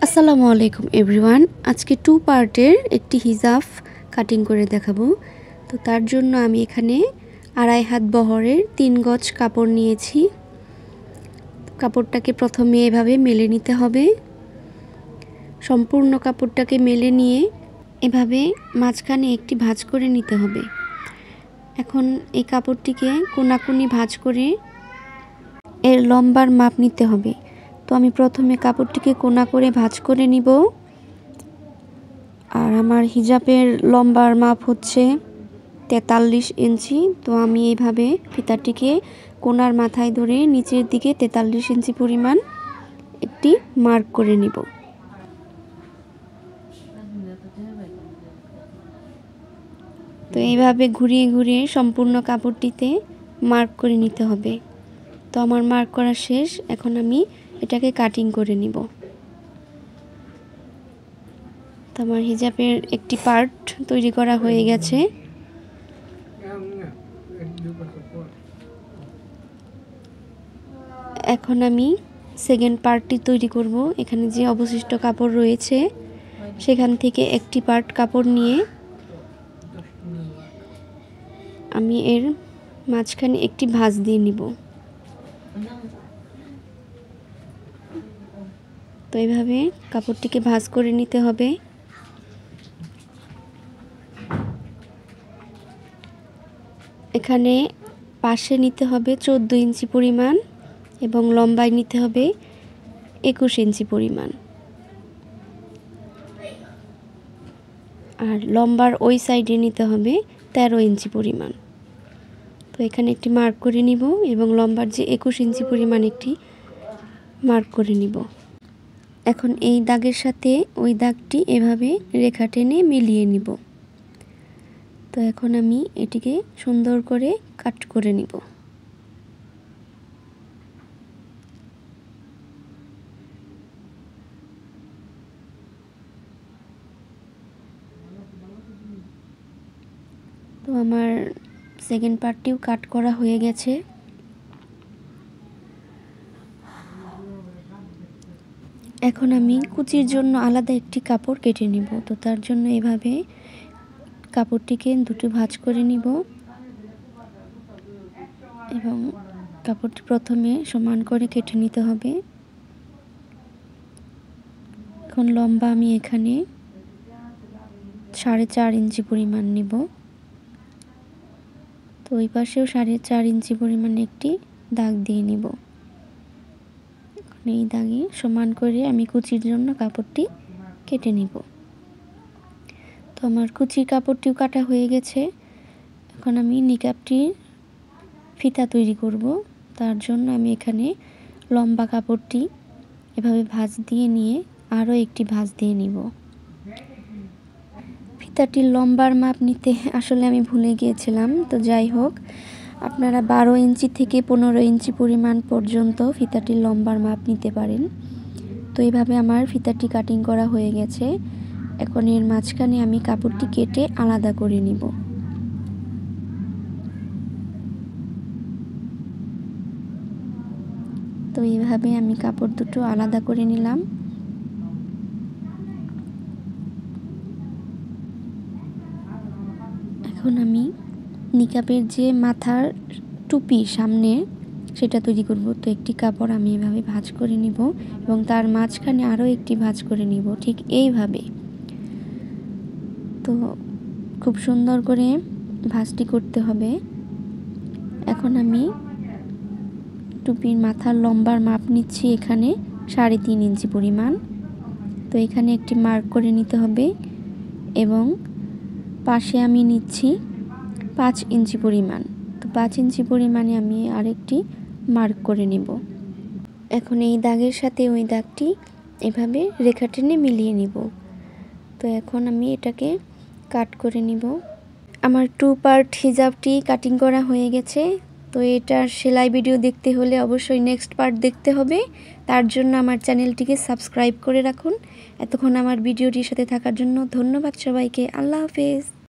আসসালামু আলাইকুম এভরিওয়ান। আজকে 2 পার্টের একটি হিজাব কাটিং করে দেখাবো। তো তার জন্য আমি এখানে 2.5 হাত বহরের 3 গজ কাপড় নিয়েছি। কাপড়টাকে প্রথমে এভাবে মেলে নিতে হবে। সম্পূর্ণ কাপড়টাকে মেলে নিয়ে এভাবে মাঝখানে একটি ভাঁজ করে নিতে হবে। এখন এই কাপড়টিকে কোনাকুনি ভাঁজ করে এর লম্বার মাপ নিতে হবে। তো আমি প্রথমে কাপড়টিকে কোনা করে ভাঁজ করে নিব। আর আমার হিজাবের লম্বার মাপ হচ্ছে 43 ইঞ্চি। তো আমি এইভাবে ফিতাটিকে কোনার মাথায় ধরে নিচের দিকে 43 ইঞ্চি পরিমাণ একটি মার্ক করে নিব। তো এইভাবে ঘুরিয়ে ঘুরিয়ে সম্পূর্ণ কাপড়টিতে মার্ক করে নিতে হবে। তো আমার মার্ক করা শেষ। এখন আমি এটাকে কাটিং করে নিব। তো আমার হিজাবের একটি পার্ট তৈরি করা হয়ে গেছে। এখন আমি সেকেন্ড পার্টটি তৈরি করব। এখানে যে অবশিষ্ট কাপড় রয়েছে সেখান থেকে একটি পার্ট কাপড় নিয়ে আমি এর মাঝখানে একটি ভাঁজ দিয়ে নিব। তো এইভাবে কাপড়টিকে ভাঁজ করে নিতে হবে। এখানে পাশে নিতে হবে 14 ইঞ্চি পরিমাণ এবং লম্বায় নিতে হবে 21 ইঞ্চি পরিমাণ। আর লম্বার ওই সাইডে নিতে হবে 13 ইঞ্চি পরিমাণ। তো এখানে একটি মার্ক করে নিব এবং লম্বার যে 21 ইঞ্চি পরিমাণ একটি মার্ক করে নিব। এখন এই দাগের সাথে ওই দাগটি এভাবে রেখা টেনে মিলিয়ে নিব। তো এখন আমি এটিকে সুন্দর করে কাট করে নিব। তো আমার সেকেন্ড পার্টটিও কাট করা হয়ে গেছে। এখন আমি কুচির জন্য আলাদা একটি কাপড় কেটে নিব। তো তার জন্য এভাবে কাপড়টিকে দুটো ভাঁজ করে নিব এবং কাপড়টি প্রথমে সমান করে কেটে নিতে হবে। এখন লম্বা আমি এখানে 4.5 ইঞ্চি পরিমাণ নিব। তো ওই পাশেও 4.5 ইঞ্চি পরিমাণ একটি দাগ দিয়ে নিব। এই দাগে সমান করে আমি কুচির জন্য কাপড়টি কেটে নিব। তো আমার কুচির কাপড়টিও কাটা হয়ে গেছে। এখন আমি নিকাবটির ফিতা তৈরি করব। তার জন্য আমি এখানে লম্বা কাপড়টি এভাবে ভাঁজ দিয়ে নিয়ে আরও একটি ভাঁজ দিয়ে নিব। ফিতাটির লম্বার মাপ নিতে আসলে আমি ভুলে গিয়েছিলাম। তো যাই হোক, আপনারা 12 ইঞ্চি থেকে 15 ইঞ্চি পরিমাণ পর্যন্ত ফিতাটির লম্বার মাপ নিতে পারেন। তো এইভাবে আমার ফিতাটি কাটিং করা হয়ে গেছে। এখন এর মাঝখানে আমি কাপড়টি কেটে আলাদা করে নিব। তো এইভাবে আমি কাপড় দুটো আলাদা করে নিলাম। এখন আমি নিকাবের যে মাথার টুপি সামনে সেটা তৈরি করব। তো একটি কাপড় আমি এভাবে ভাঁজ করে নিব এবং তার মাঝখানে আরও একটি ভাঁজ করে নিব, ঠিক এইভাবে। তো খুব সুন্দর করে ভাঁজটি করতে হবে। এখন আমি টুপির মাথার লম্বার মাপ নিচ্ছি এখানে 3.5 ইঞ্চি পরিমাণ। তো এখানে একটি মার্ক করে নিতে হবে এবং পাশে আমি নিচ্ছি 5 ইঞ্চি পরিমাণ। তো 5 ইঞ্চি পরিমাণে আমি আরেকটি মার্ক করে নেব। এখন এই দাগের সাথে ওই দাগটি এভাবে রেখা টেনে মিলিয়ে নিব। তো এখন আমি এটাকে কাট করে নিব। আমার 2 পার্ট হিজাবটি কাটিং করা হয়ে গেছে। তো এটার সেলাই ভিডিও দেখতে হলে অবশ্যই নেক্সট পার্ট দেখতে হবে। তার জন্য আমার চ্যানেলটিকে সাবস্ক্রাইব করে রাখুন। এতক্ষণ আমার ভিডিওটির সাথে থাকার জন্য ধন্যবাদ সবাইকে। আল্লাহ হাফেজ।